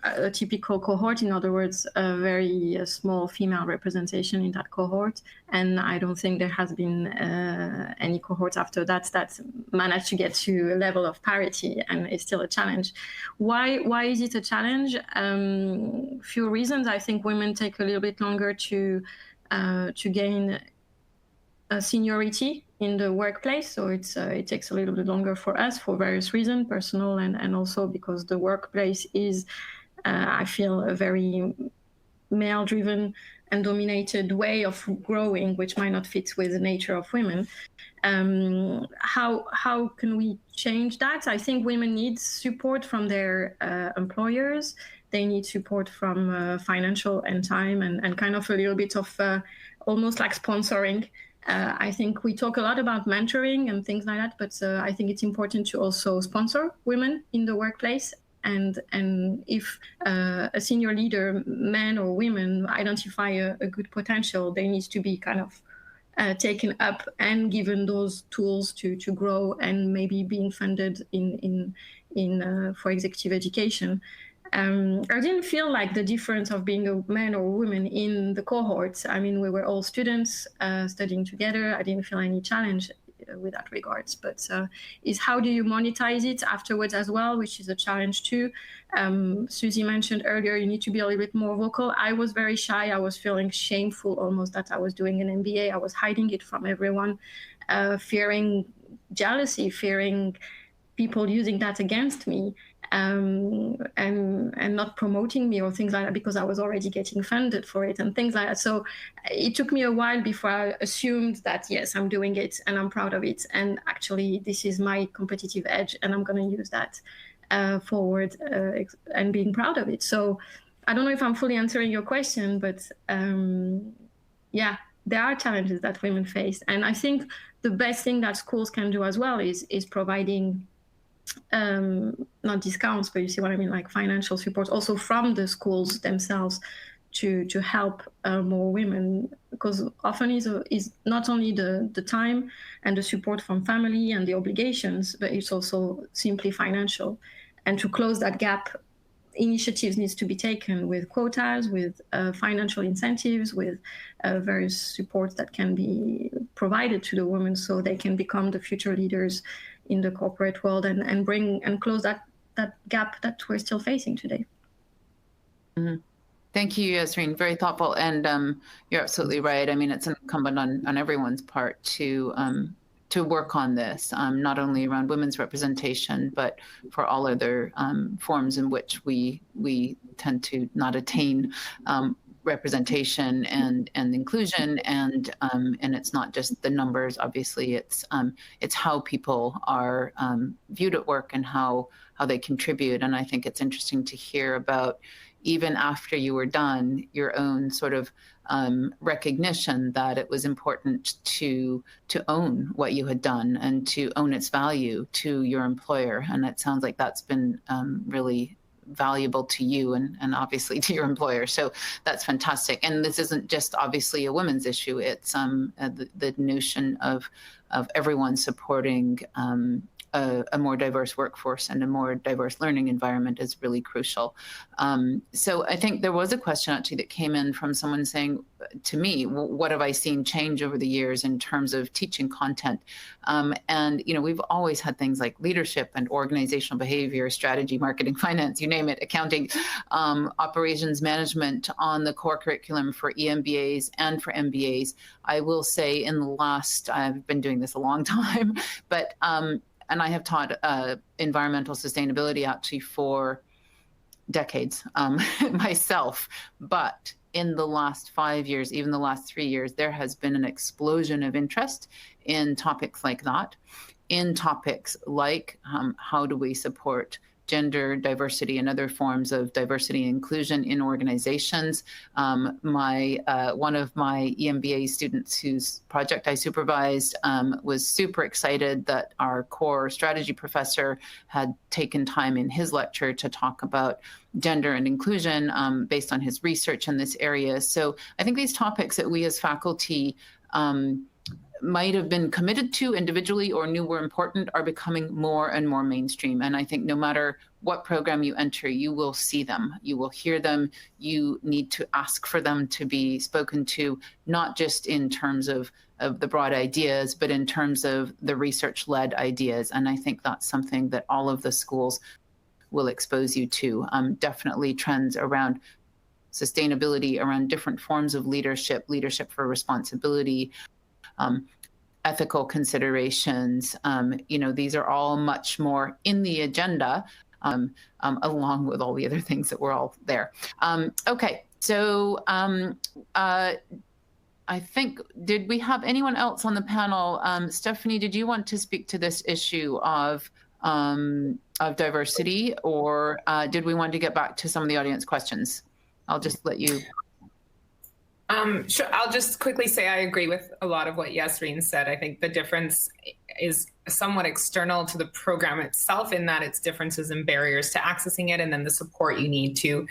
a typical cohort. In other words, a very small female representation in that cohort. And I don't think there has been any cohort after that managed to get to a level of parity, and it's still a challenge. Why is it a challenge? Few reasons. I think women take a little bit longer to gain seniority in the workplace, so it takes a little bit longer for us for various reasons, personal and also because the workplace is, I feel, a very male-driven and dominated way of growing, which might not fit with the nature of women. How can we change that? I think women need support from their employers. They need support from financial and time and kind of a little bit of almost like sponsoring. I think we talk a lot about mentoring and things like that, but I think it's important to also sponsor women in the workplace. And if a senior leader, men or women, identify a good potential, they need to be kind of taken up and given those tools to grow, and maybe being funded in for executive education. I didn't feel like the difference of being a man or a woman in the cohorts. I mean, we were all students studying together. I didn't feel any challenge with that regards, but is how do you monetize it afterwards as well, which is a challenge too. Susie mentioned earlier, you need to be a little bit more vocal. I was very shy. I was feeling shameful almost that I was doing an MBA. I was hiding it from everyone, fearing jealousy, fearing people using that against me, and not promoting me or things like that, because I was already getting funded for it and things like that. So it took me a while before I assumed that, yes, I'm doing it and I'm proud of it. And actually, this is my competitive edge, and I'm going to use that forward and being proud of it. So I don't know if I'm fully answering your question, but yeah, there are challenges that women face. And I think the best thing that schools can do as well is providing not discounts, but you see what I mean, like financial support also from the schools themselves to help more women, because often is not only the time and the support from family and the obligations, but it's also simply financial. And to close that gap, initiatives needs to be taken with quotas, with financial incentives, with various supports that can be provided to the women so they can become the future leaders in the corporate world and bring and close that gap that we're still facing today. Mm-hmm. Thank you, Yasreen. Very thoughtful, and you're absolutely right. I mean, it's incumbent on everyone's part to work on this, not only around women's representation, but for all other forms in which we tend to not attain representation and inclusion, and it's not just the numbers. Obviously, it's how people are viewed at work and how they contribute. And I think it's interesting to hear about, even after you were done, your own sort of recognition that it was important to own what you had done and to own its value to your employer. And it sounds like that's been really valuable to you and obviously to your employer. So that's fantastic. And this isn't just obviously a women's issue. It's the notion of everyone supporting a more diverse workforce and a more diverse learning environment is really crucial. So I think there was a question actually that came in from someone saying to me, what have I seen change over the years in terms of teaching content? And, we've always had things like leadership and organizational behavior, strategy, marketing, finance, you name it, accounting, operations management on the core curriculum for EMBAs and for MBAs. I will say I've been doing this a long time, but and I have taught environmental sustainability actually for decades myself. But in the last 5 years, even the last 3 years, there has been an explosion of interest in topics like that, in topics like how do we support gender diversity and other forms of diversity and inclusion in organizations. One of my EMBA students whose project I supervised was super excited that our core strategy professor had taken time in his lecture to talk about gender and inclusion based on his research in this area. So I think these topics that we as faculty might have been committed to individually or knew were important are becoming more and more mainstream. And I think no matter what program you enter, you will see them, you will hear them, you need to ask for them to be spoken to, not just in terms of the broad ideas, but in terms of the research-led ideas. And I think that's something that all of the schools will expose you to. Definitely trends around sustainability, around different forms of leadership for responsibility, ethical considerations. These are all much more in the agenda, along with all the other things that were all there. Okay, so I think, did we have anyone else on the panel? Stephanie, did you want to speak to this issue of diversity, or did we want to get back to some of the audience questions? I'll just let you. Sure. I'll just quickly say I agree with a lot of what Yasreen said. I think the difference is somewhat external to the program itself, in that it's differences and barriers to accessing it, and then the support you need to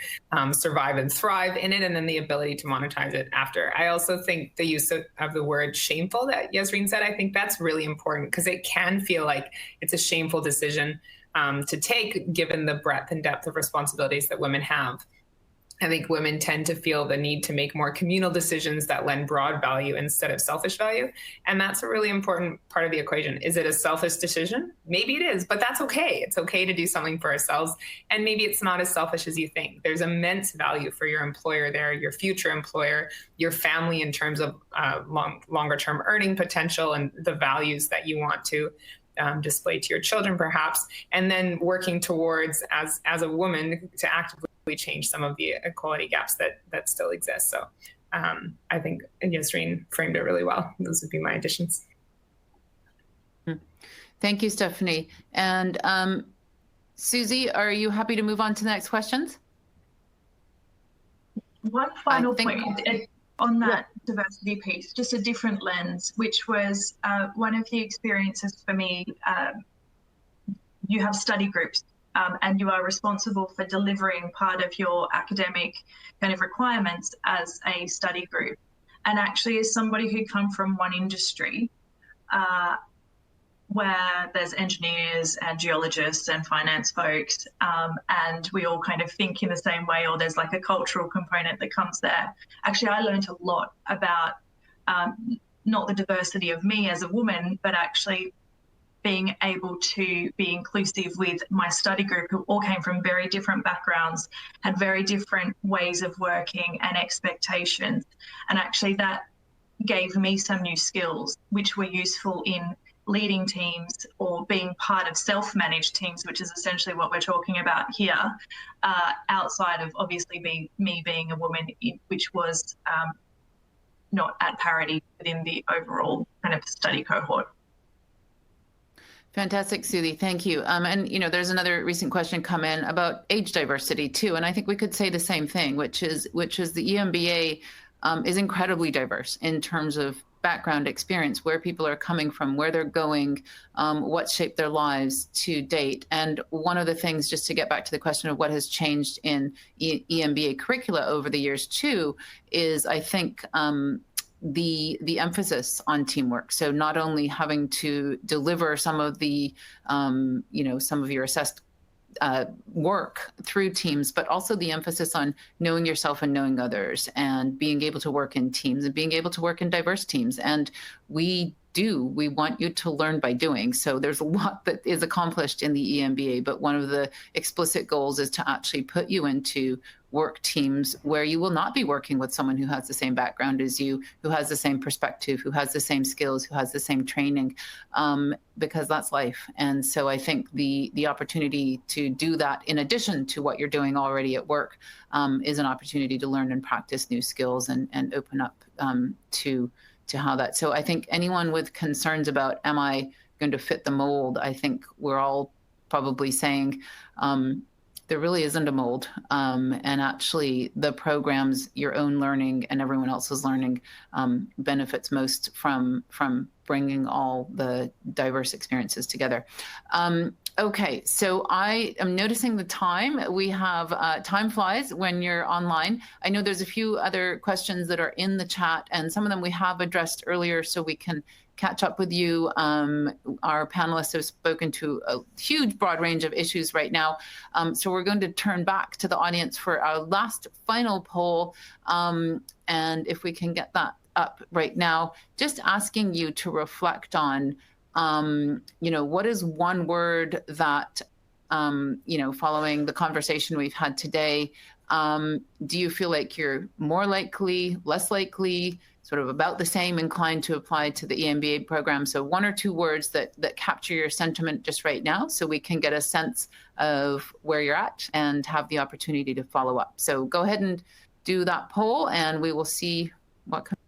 survive and thrive in it, and then the ability to monetize it after. I also think the use of the word shameful that Yasreen said, I think that's really important, because it can feel like it's a shameful decision to take, given the breadth and depth of responsibilities that women have. I think women tend to feel the need to make more communal decisions that lend broad value instead of selfish value. And that's a really important part of the equation. Is it a selfish decision? Maybe it is, but that's okay. It's okay to do something for ourselves. And maybe it's not as selfish as you think. There's immense value for your employer there, your future employer, your family, in terms of longer term earning potential and the values that you want to display to your children, perhaps. And then working towards, as a woman, to actively change some of the equality gaps that still exist. So I think Yasreen framed it really well. Those would be my additions. Thank you, Stephanie. And Susie, are you happy to move on to the next questions? One final point on that diversity piece, just a different lens, which was one of the experiences for me. You have study groups. And you are responsible for delivering part of your academic kind of requirements as a study group. And actually, as somebody who come from one industry where there's engineers and geologists and finance folks, and we all kind of think in the same way, or there's like a cultural component that comes there. Actually, I learned a lot about not the diversity of me as a woman, but actually being able to be inclusive with my study group, who all came from very different backgrounds, had very different ways of working and expectations. And actually that gave me some new skills, which were useful in leading teams or being part of self-managed teams, which is essentially what we're talking about here, outside of obviously me being a woman, which was not at parity within the overall kind of study cohort. Fantastic, Susie. Thank you. And there's another recent question come in about age diversity too, and I think we could say the same thing, which is the EMBA is incredibly diverse in terms of background, experience, where people are coming from, where they're going, what shaped their lives to date. And one of the things, just to get back to the question of what has changed in EMBA curricula over the years too, is I think the emphasis on teamwork. So not only having to deliver some of the, some of your assessed work through teams, but also the emphasis on knowing yourself and knowing others, and being able to work in teams and being able to work in diverse teams. And we want you to learn by doing. So there's a lot that is accomplished in the EMBA, but one of the explicit goals is to actually put you into work teams where you will not be working with someone who has the same background as you, who has the same perspective, who has the same skills, who has the same training, because that's life. And so I think the opportunity to do that, in addition to what you're doing already at work, is an opportunity to learn and practice new skills and open up to how that. So I think anyone with concerns about, am I going to fit the mold? I think we're all probably saying, there really isn't a mold. And actually the programs, your own learning and everyone else's learning, benefits most from bringing all the diverse experiences together. Okay, so I am noticing the time. We have, time flies when you're online. I know there's a few other questions that are in the chat, and some of them we have addressed earlier, so we can catch up with you. Our panelists have spoken to a huge broad range of issues right now. So we're going to turn back to the audience for our last final poll. And if we can get that up right now, just asking you to reflect on, what is one word that, following the conversation we've had today, do you feel like you're more likely, less likely, sort of about the same inclined to apply to the EMBA program? So one or two words that capture your sentiment just right now, so we can get a sense of where you're at and have the opportunity to follow up. So go ahead and do that poll, and we will see what comes.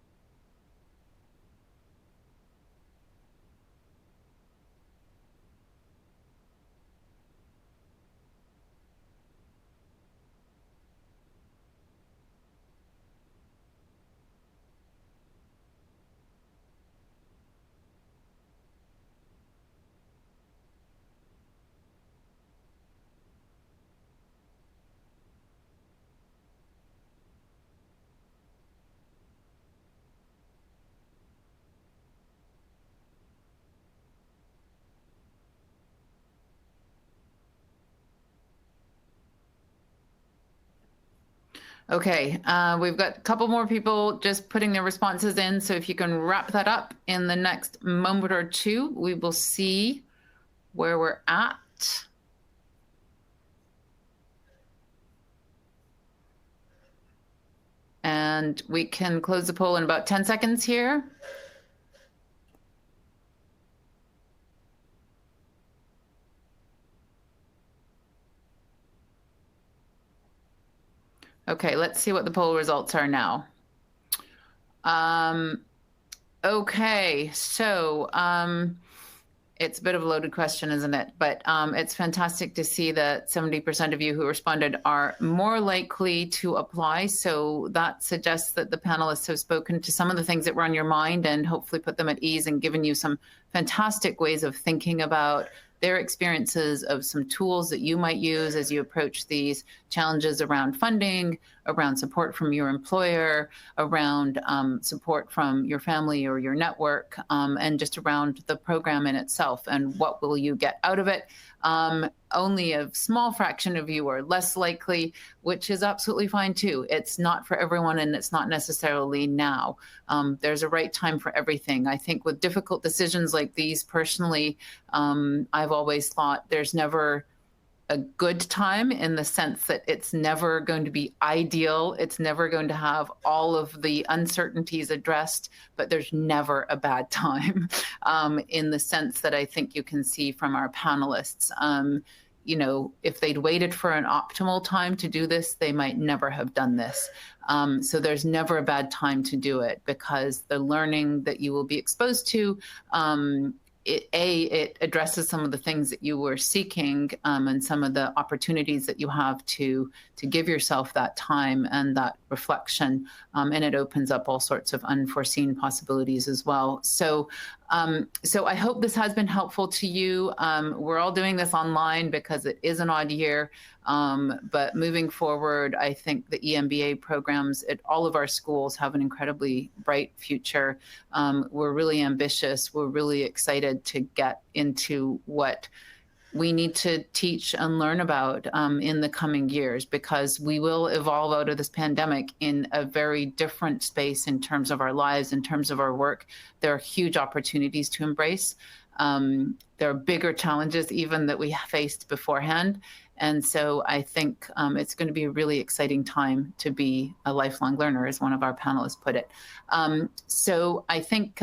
Okay, we've got a couple more people just putting their responses in. So if you can wrap that up in the next moment or two, we will see where we're at. And we can close the poll in about 10 seconds here. Okay, let's see what the poll results are now. Okay, so it's a bit of a loaded question, isn't it? But it's fantastic to see that 70% of you who responded are more likely to apply. So that suggests that the panelists have spoken to some of the things that were on your mind and hopefully put them at ease and given you some fantastic ways of thinking about their experiences, of some tools that you might use as you approach these challenges around funding, around support from your employer, around support from your family or your network, and just around the program in itself and what will you get out of it. Only a small fraction of you are less likely, which is absolutely fine too. It's not for everyone, and it's not necessarily now. There's a right time for everything. I think with difficult decisions like these, personally, I've always thought there's never a good time, in the sense that it's never going to be ideal. It's never going to have all of the uncertainties addressed, but there's never a bad time, in the sense that I think you can see from our panelists. If they'd waited for an optimal time to do this, they might never have done this. So there's never a bad time to do it, because the learning that you will be exposed to, it addresses some of the things that you were seeking, and some of the opportunities that you have to give yourself that time and that reflection, and it opens up all sorts of unforeseen possibilities as well. So So I hope this has been helpful to you. We're all doing this online because it is an odd year, but moving forward, I think the EMBA programs at all of our schools have an incredibly bright future. We're really ambitious. We're really excited to get into what we need to teach and learn about in the coming years, because we will evolve out of this pandemic in a very different space in terms of our lives, in terms of our work. There are huge opportunities to embrace. There are bigger challenges even that we faced beforehand. And so I think it's going to be a really exciting time to be a lifelong learner, as one of our panelists put it. So I think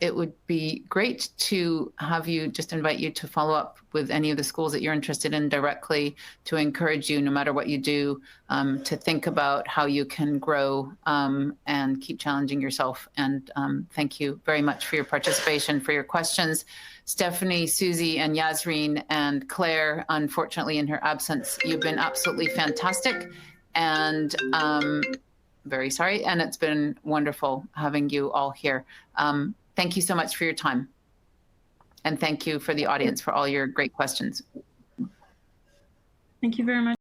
it would be great to have you, just invite you to follow up with any of the schools that you're interested in directly, to encourage you, no matter what you do, to think about how you can grow and keep challenging yourself. And thank you very much for your participation, for your questions. Stephanie, Susie, and Yasreen, and Claire, unfortunately in her absence, you've been absolutely fantastic. And very sorry, and it's been wonderful having you all here. Thank you so much for your time. And thank you for the audience for all your great questions. Thank you very much.